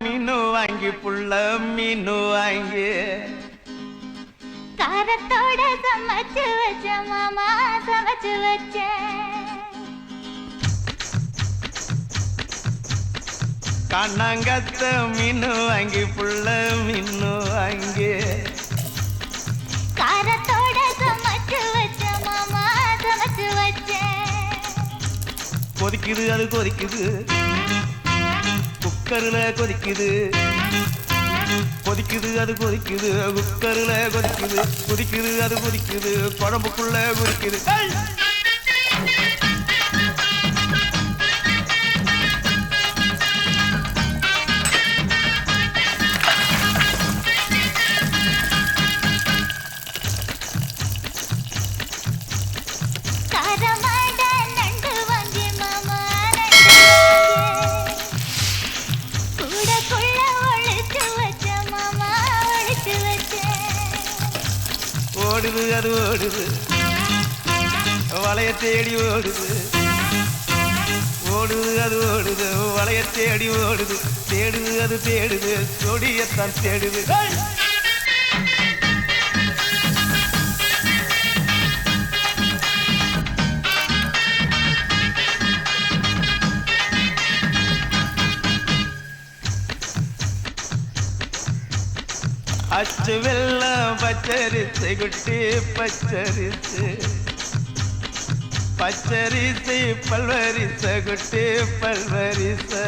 மீனு வாங்கி புள்ள மீனு வாங்கி காரத்தோட சமைச்சு வச்ச மாமா சமைச்சு வச்ச கண்ணாங்கத்த மீனு வாங்கி புள்ள மீனு வாங்கி காரத்தோட சமைச்சு வச்ச மாமா சமைச்சு வச்ச கொதிக்குது அது கொதிக்குது குக்கர்ல கொதிக்குது கொதிக்குது அது கொதிக்குது குக்கர்ல கொதிக்குது கொதிக்குது அது கொதிக்குது குழம்புக்குள்ள கொதிக்குது ஓடுது அது ஓடுது வளைய தேடி ஓடுது ஓடுது அது ஓடுது வளைய தேடி ஓடுது தேடுது அது தேடுது சொடியத்தான் தேடுது அச்சு வெள்ளம் பச்சரிசை குட்டி பச்சரிசு பச்சரிசை பல்வரிசை குட்டி பல்வரிசை